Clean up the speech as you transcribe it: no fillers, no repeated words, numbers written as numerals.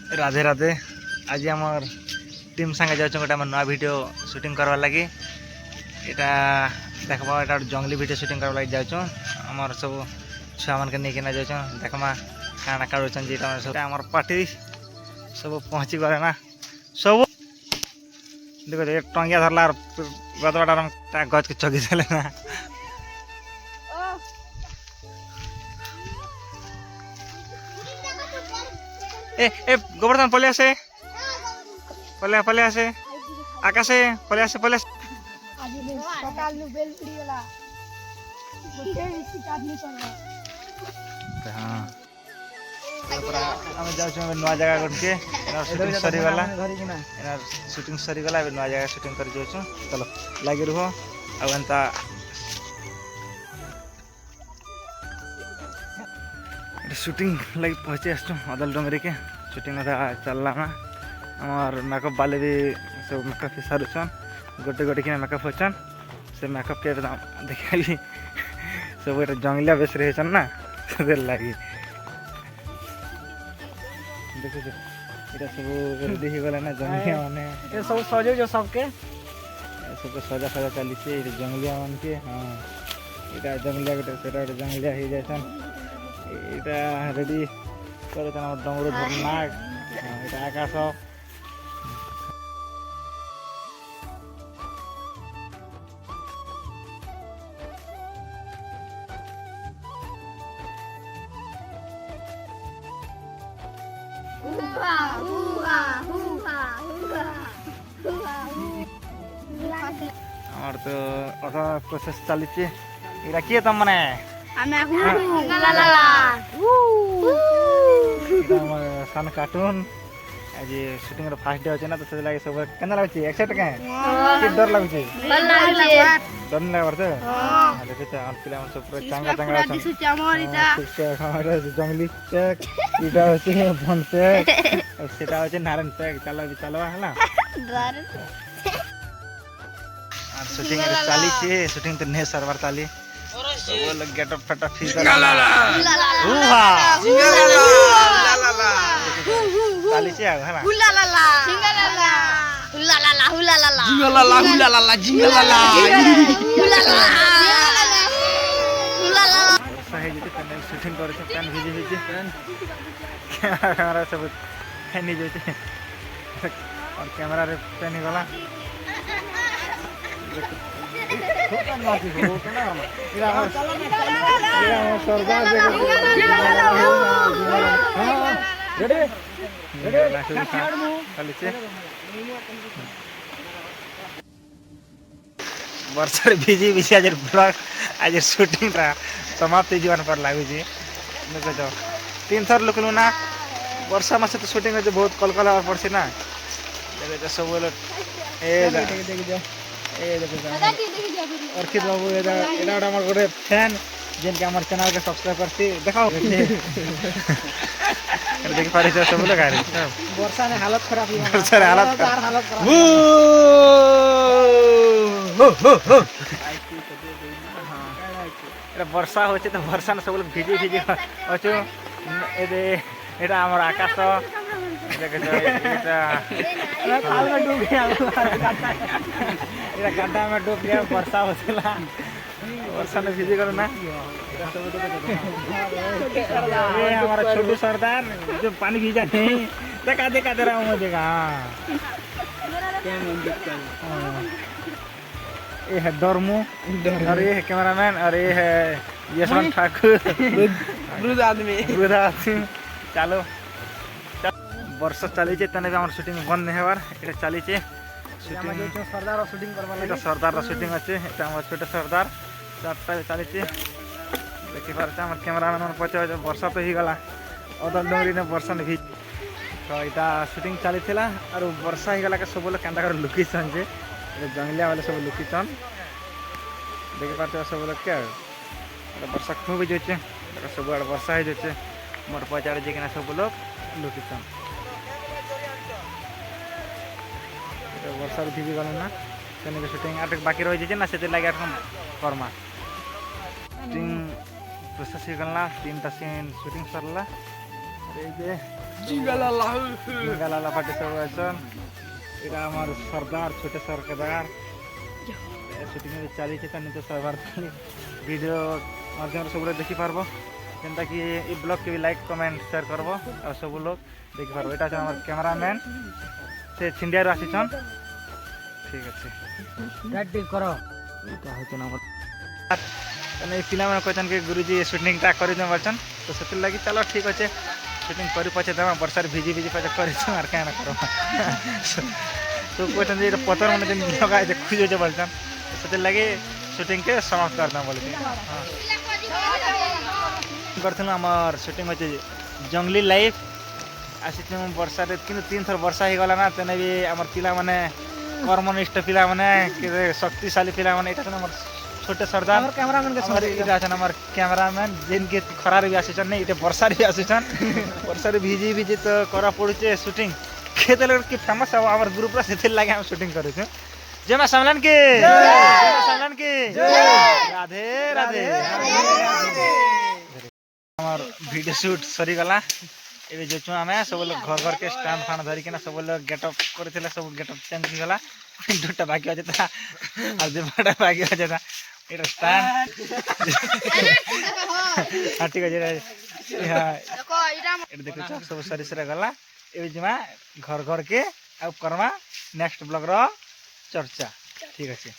राधे राधे। आज आमर टीम संगे जाऊँ गोटे नुआ वीडियो शूटिंग करवार लगी। यहाँ देखा यहाँ जंगली वीडियो शूटिंग करवा लगी जाऊँ। आमर सब छुआ मान के नहीं जाऊँ देखमा काଣା काढ़ुन जी सब आमर पार्टी सब पहुँची गले ना सब देखो एक टंगिया धरला गदबाटा गज के चगी देले ना। ए गोवर्धन पले आसे पले पले आसे आकाशे पले आसे पले सकाल में बेल पड़ी वाला गोटे इसी आदमी चल हां पूरा हम जाऊ नुआ जगह करके शूटिंग सरी वाला शूटिंग सरी वाला नुआ जगह शूटिंग कर जाऊ। चलो लगे रहो अब एंता शूटिंग लगे पहुँचे आसु अदल डोंगरी के शूटिंग चलला ना हमार मेकअप वाले भी सब मेकअप सारुचन गोटे गोटे कि मेकअप होचन से मेकअप के देखा भी सब ये जंगलिया बेस रहे ना से लगी देखो ये सब रेडी हो गला ना जंगलिया माने ये सब सजे जो सबके सब सजा सजा चली जंगलिया मान के। हाँ यहाँ जंगलिया गोटे जंगलिया हो जाए यहाँ रेडी कर डमरू झरना यहाँ आकाश तो अथा प्रोसेस चली इरा किए तुम मैंने सन कार्टून आज शूटिंग फास्ट डे अच्छे ना तो से लगे सब केना लगुची एक्साइट के डर लगुची डर नहीं लगा देखो पिला सब पूरा चांगा चांगा जंगली पैक इटा होची बन पैक सेटा होची नारायण पैक चलो भी चलवा हला और शूटिंग चाली छे शूटिंग तो नहीं सरवर चाली वो लोग गेट अप फटा फी कर हुआ चाली छे हला हुलालाला जिंगलाला हुलालाला हुलालाला जिंगलाला हुलालाला जिंगलाला हुलालाला हुलालाला सही जति तने शूटिंग करे छ पेन भिजी भिजी कैमरा सब फैनी जति और कैमरा रे पेन गला वर्षा भिजी भिजी आज ब्लॉग आज शूटिंग समाप्त जीवन पर लागू देखो 3 थर लुक ना वर्षा मास तो शूटिंग बहुत कलकल हवा पड़े ना देखो सब लोग अर्कित बाबू यहाँ गोटे फैन जिनके हमारे चैनल के सब्सक्राइब करती देखा देख पारे सब लोग वर्षा ने हालत खराब वर्षा ने हालत वर्षा हो तो वर्षा ने सब लोग भिजी भिजी अच्छे ये हमार आकाश गड्ढा में डूब गया वर्षा होता वर्षा ने भिजी कर ना हमारा छोटू सरदार जो पानी भिजा नहीं देखा देखा दे रहा हूँ मुझे ये है डरमू और ये है कैमरामैन और ये है यशवंत ठाकुर वृद्ध आदमी चलो वर्षा चली तेने भी हमार शूटिंग बंद नहीं होवार ये चली सरदार शूटिंग करवा सरदार शूटिंग अच्छे छोटे सरदार चार्टा चली देखी पारे कैमरामैन मन पचे वर्षा तो ही गला अदल डोंगरी ने वर्षा ने भी तो यहाँ शूटिंग चली और वर्षा ही गला के सब लोग केन्ता कर लुकीसन जे जंगलिया वाले सब लुकीसन देखी पारे सब लोग क्या वर्षा खूब जाए सब आड़े वर्षा हो जाए मोर पचाड़े जी सब लोग लुकीसन वर्षा भिजी गल ना से शूटिंग आठ बाकी रही जाए ना से लगे करमा शूटिंग प्रोसेस हो गल ना 3टा सीन शूटिंग सरला এই যে জিঙ্গালালা গালালা পাটি সব আছেন এটা আমার সর্দার ছোট সরকার শুটিং চালিয়েছে তার নিতে সবার ভিডিও মাধ্যমে সবুলে দেখি পারবো যেটা কি এই ব্লগকে লাইক কমেন্ট সেয়ার করবো আর সবু লোক দেখি পারবো এটা আছে আমার ক্যামেরাম্যান সে ছিন্ডিয়ারু আসিছন ঠিক আছে গাড্ডি করো এটা হচ্ছে না আমার মানে এই পিলাମାନେ କହିଛନ୍ତି କି ଗୁରୁଜୀ ସୁଟିଂଟା କରିଦେବେ ବୋଲଛନ୍ ତ ସେଥିର୍ଲାଗି ଚାଲ ଠିକ୍ ଅଛେ ସୁଟିଂ କରି ପଛେ ଦେମା ବର୍ଷାରେ ଭିଜି ଭିଜି ପଛେ କରିଛୁ ଆର୍ କାଣା କରବା ତ କହୁଛନ୍ତି ଏଇଟା ପତର ମାନେ ଯେମିତି ଲଗା ଦେଖୁଛେ ବୋଲଛନ୍ ସେଥିର୍ଲାଗି ସୁଟିଂକେ ସମାପ୍ତ କରିଦେମା ବୋଲିକି ହଁ କରିଥିଲୁ ଆମର ସୁଟିଂ ହଉଛି ଜଙ୍ଗଲି ଲାଇଫ୍ ଆସିଛୁ ବର୍ଷାରେ କିନ୍ତୁ 3 ଥର ବର୍ଷା ହେଇଗଲା ନା ତେନେ ବି ଆମର ପିଲାମାନେ କର୍ମନିଷ୍ଠ ପିଲାମାନେ କେତେ ଶକ୍ତିଶାଳୀ ପିଲାମାନେ ଏଇଟା ଆମର छोटे सरदार कैमरामैन के हमारे इधर आछन हमार कैमरामैन जिनके खरार भी आछन नहीं इते वर्षा भी आछन वर्षा रे भिजी भिजी तो करा पड़ुचे शूटिंग खेत लग के फेमस है हमार ग्रुप रा सेथिल लागे हम शूटिंग करे छै जय मां समलन के जय मां समलन के राधे राधे हमार वीडियो शूट सरी गला एबे जेचु हमें सब लोग घर घर के स्टैंड फान धरि के ना सब लोग गेटअप करथिले सब गेटअप चेंज हो गला दुटा बाकी हो जता और जेटा बाकी हो जता এটা স্ট্যান্ড হ্যাঁ ঠিক আছে এটা দেখো সব সারি সারা গলা এবে জিমা ঘর ঘর কে আর করমা নেক্সট ব্লগ র চর্চা ঠিক আছে।